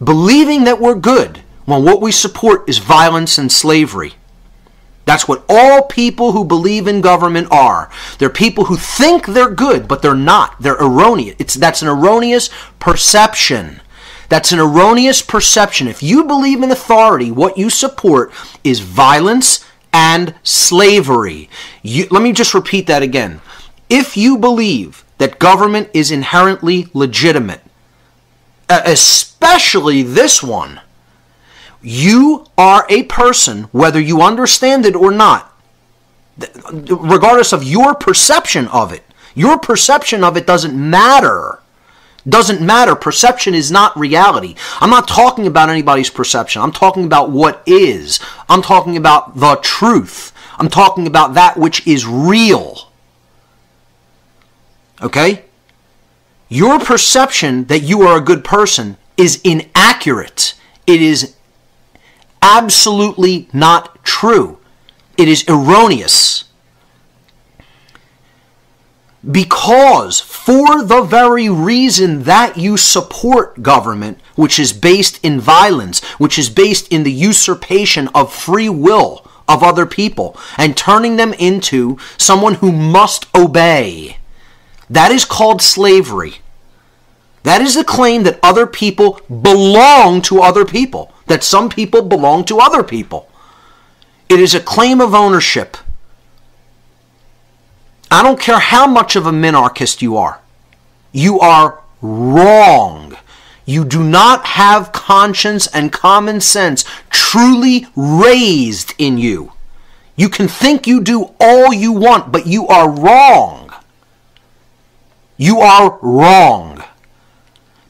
believing that we're good when what we support is violence and slavery. That's what all people who believe in government are. They're people who think they're good, but they're not. They're erroneous. That's an erroneous perception. That's an erroneous perception. If you believe in authority, what you support is violence and slavery. Let me just repeat that again. If you believe that government is inherently legitimate, especially this one, you are a person, whether you understand it or not, regardless of your perception of it. Your perception of it doesn't matter. Doesn't matter. Perception is not reality. I'm not talking about anybody's perception. I'm talking about what is. I'm talking about the truth. I'm talking about that which is real. Okay? Your perception that you are a good person is inaccurate. It is absolutely not true. It is erroneous. Because for the very reason that you support government, which is based in violence, which is based in the usurpation of free will of other people, and turning them into someone who must obey, that is called slavery. That is the claim that other people belong to other people, that some people belong to other people. It is a claim of ownership. I don't care how much of a minarchist you are. You are wrong. You do not have conscience and common sense truly raised in you. You can think you do all you want, but you are wrong. You are wrong.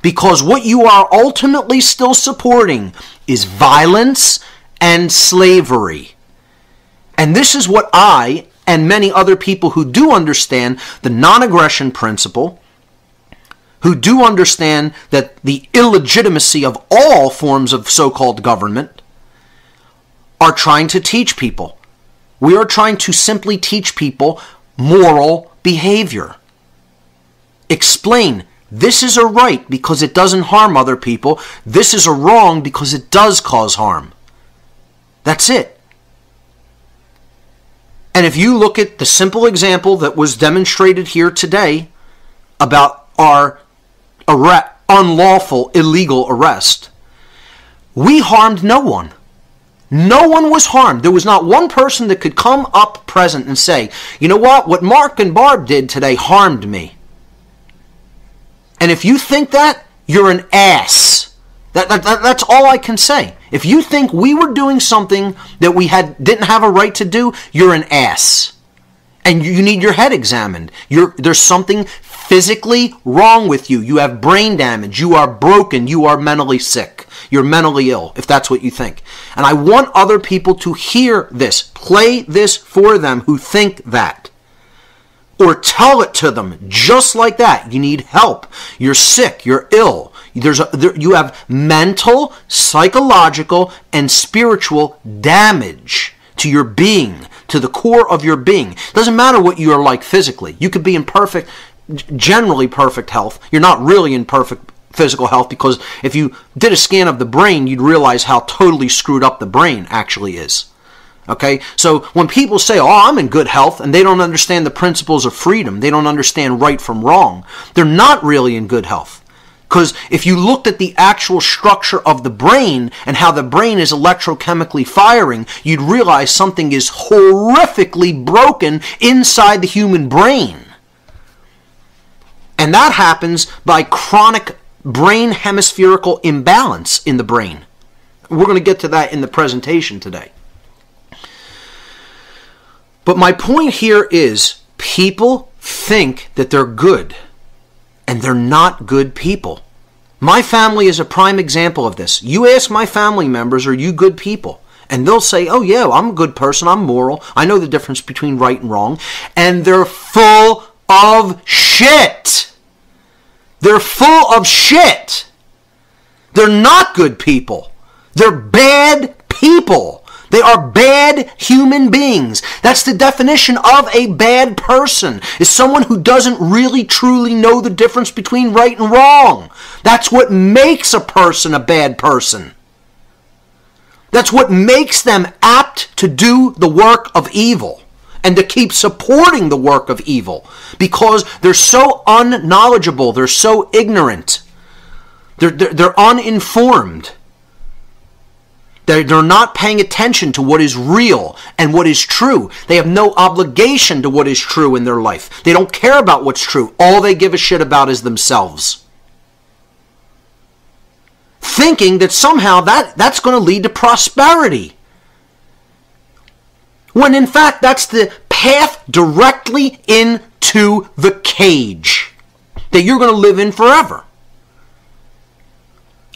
Because what you are ultimately still supporting is violence and slavery. And this is what I and many other people who do understand the non-aggression principle, who do understand that the illegitimacy of all forms of so-called government, are trying to teach people. We are trying to simply teach people moral behavior. Explain, this is a right because it doesn't harm other people. This is a wrong because it does cause harm. That's it. And if you look at the simple example that was demonstrated here today about our unlawful, illegal arrest, we harmed no one. No one was harmed. There was not one person that could come up present and say, you know what Mark and Barb did today harmed me. And if you think that, you're an ass. That's all I can say. If you think we were doing something that we didn't have a right to do, you're an ass. And you need your head examined. There's something physically wrong with you. You have brain damage. You are broken. You are mentally sick. You're mentally ill, if that's what you think. And I want other people to hear this. Play this for them who think that. Or tell it to them just like that. You need help. You're sick. You're ill. You have mental, psychological, and spiritual damage to your being, to the core of your being. It doesn't matter what you are like physically. You could be in generally perfect health. You're not really in perfect physical health, because if you did a scan of the brain, you'd realize how totally screwed up the brain actually is. Okay, so when people say, oh, I'm in good health, and they don't understand the principles of freedom, they don't understand right from wrong, they're not really in good health. Because if you looked at the actual structure of the brain and how the brain is electrochemically firing, you'd realize something is horrifically broken inside the human brain. And that happens by chronic brain hemispherical imbalance in the brain. We're going to get to that in the presentation today. But my point here is, people think that they're good, and they're not good people. My family is a prime example of this. You ask my family members, are you good people? And they'll say, oh yeah, I'm a good person, I'm moral, I know the difference between right and wrong. And they're full of shit. They're full of shit. They're not good people. They're bad people. They are bad human beings. That's the definition of a bad person, is someone who doesn't really truly know the difference between right and wrong. That's what makes a person a bad person. That's what makes them apt to do the work of evil and to keep supporting the work of evil, because they're so unknowledgeable, they're so ignorant, they're uninformed. They're not paying attention to what is real and what is true. They have no obligation to what is true in their life. They don't care about what's true. All they give a shit about is themselves. Thinking that somehow that's going to lead to prosperity. When in fact that's the path directly into the cage that you're going to live in forever.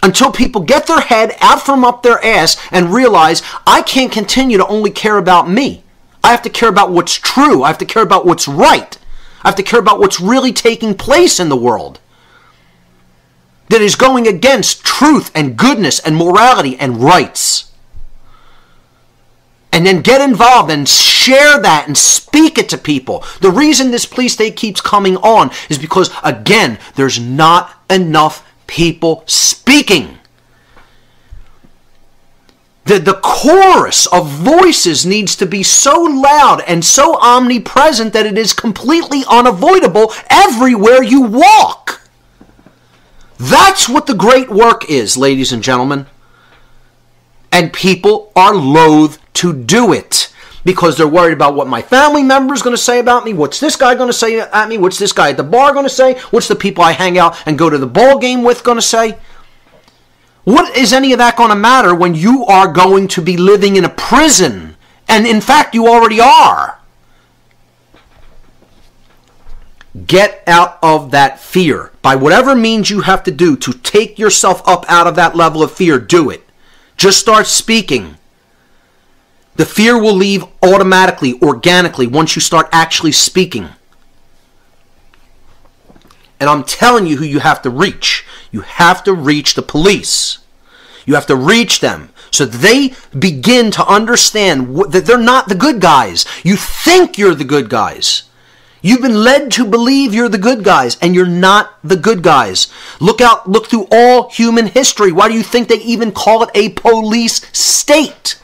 Until people get their head out from up their ass and realize, I can't continue to only care about me. I have to care about what's true. I have to care about what's right. I have to care about what's really taking place in the world that is going against truth and goodness and morality and rights. And then get involved and share that and speak it to people. The reason this police state keeps coming on is because, again, there's not enough people speaking. The chorus of voices needs to be so loud and so omnipresent that it is completely unavoidable everywhere you walk. That's what the great work is, ladies and gentlemen. And people are loath to do it because they're worried about what my family member is going to say about me. What's this guy going to say at me? What's this guy at the bar going to say? What's the people I hang out and go to the ball game with going to say? What is any of that going to matter when you are going to be living in a prison? And in fact, you already are. Get out of that fear. By whatever means you have to do to take yourself up out of that level of fear, do it. Just start speaking. The fear will leave automatically, organically, once you start actually speaking. And I'm telling you who you have to reach. You have to reach the police. You have to reach them so that they begin to understand that they're not the good guys. You think you're the good guys. You've been led to believe you're the good guys, and you're not the good guys. Look through all human history. Why do you think they even call it a police state?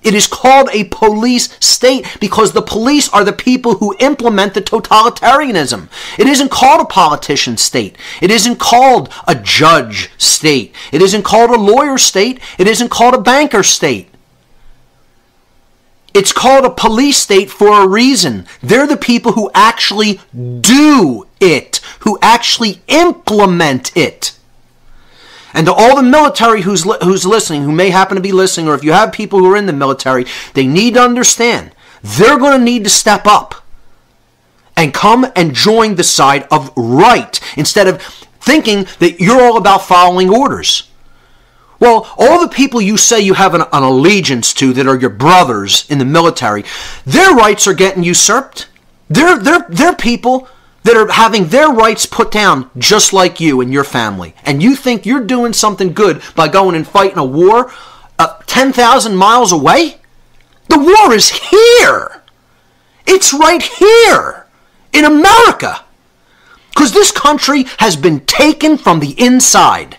It is called a police state because the police are the people who implement the totalitarianism. It isn't called a politician state. It isn't called a judge state. It isn't called a lawyer state. It isn't called a banker state. It's called a police state for a reason. They're the people who actually do it, who actually implement it. And to all the military who's listening, who may happen to be listening, or if you have people who are in the military, they need to understand they're going to need to step up and come and join the side of right instead of thinking that you're all about following orders. Well, all the people you say you have an allegiance to that are your brothers in the military, their rights are getting usurped. They're people that are having their rights put down just like you and your family. And you think you're doing something good by going and fighting a war 10,000 miles away? The war is here. It's right here in America. Because this country has been taken from the inside.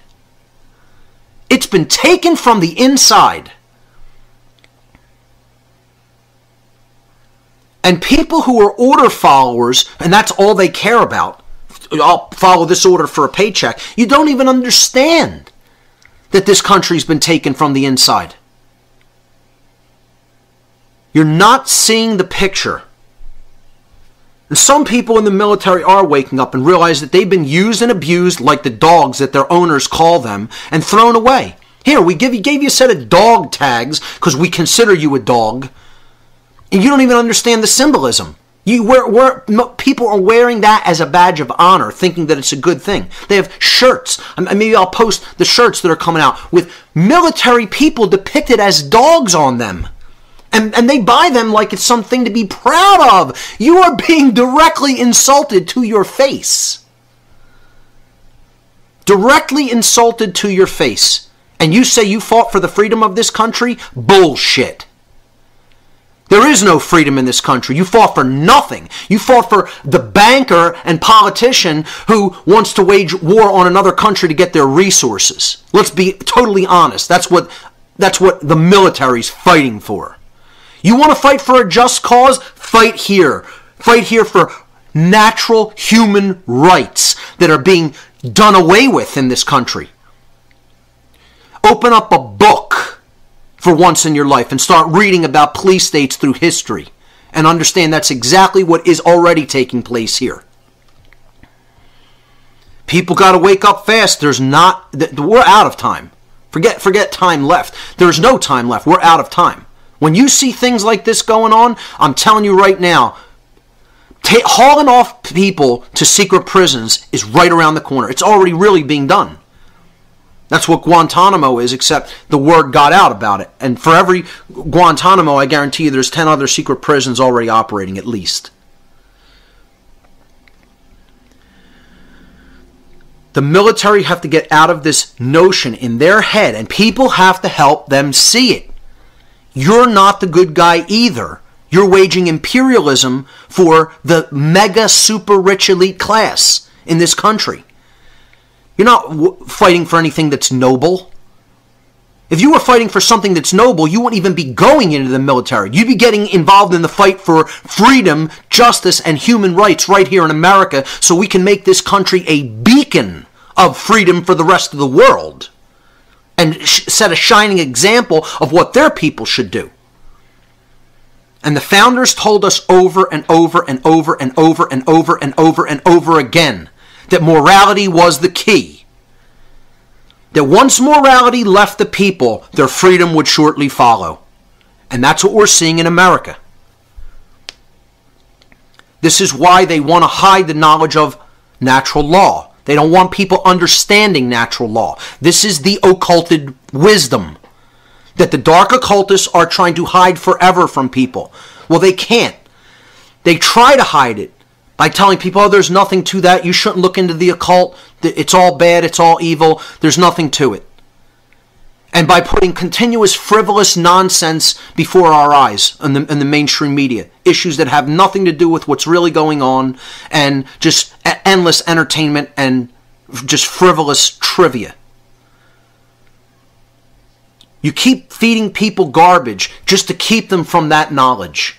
It's been taken from the inside. And people who are order followers, and that's all they care about, I'll follow this order for a paycheck, you don't even understand that this country's been taken from the inside. You're not seeing the picture. And some people in the military are waking up and realize that they've been used and abused like the dogs that their owners call them and thrown away. Here, we gave you a set of dog tags because we consider you a dog. And you don't even understand the symbolism. People are wearing that as a badge of honor, thinking that it's a good thing. They have shirts. Maybe I'll post the shirts that are coming out with military people depicted as dogs on them. And they buy them like it's something to be proud of. You are being directly insulted to your face. Directly insulted to your face. And you say you fought for the freedom of this country? Bullshit. There is no freedom in this country. You fought for nothing. You fought for the banker and politician who wants to wage war on another country to get their resources. Let's be totally honest. That's what the military's fighting for. You want to fight for a just cause? Fight here. Fight here for natural human rights that are being done away with in this country. Open up a book for once in your life and start reading about police states through history and understand that's exactly what is already taking place here. People got to wake up fast. We're out of time. Forget time left. There's no time left. We're out of time. When you see things like this going on, I'm telling you right now, hauling off people to secret prisons is right around the corner. It's already really being done. That's what Guantanamo is, except the word got out about it. And for every Guantanamo, I guarantee you there's 10 other secret prisons already operating at least. The military have to get out of this notion in their head, and people have to help them see it. You're not the good guy either. You're waging imperialism for the mega super rich elite class in this country. You're not fighting for anything that's noble. If you were fighting for something that's noble, you wouldn't even be going into the military. You'd be getting involved in the fight for freedom, justice, and human rights right here in America so we can make this country a beacon of freedom for the rest of the world and set a shining example of what their people should do. And the founders told us over and over and over and over and over and over and over again that morality was the key. That once morality left the people, their freedom would shortly follow. And that's what we're seeing in America. This is why they want to hide the knowledge of natural law. They don't want people understanding natural law. This is the occulted wisdom that the dark occultists are trying to hide forever from people. Well, they can't. They try to hide it by telling people, oh, there's nothing to that. You shouldn't look into the occult. It's all bad. It's all evil. There's nothing to it. And by putting continuous frivolous nonsense before our eyes in the mainstream media, issues that have nothing to do with what's really going on, and just endless entertainment and just frivolous trivia. You keep feeding people garbage just to keep them from that knowledge.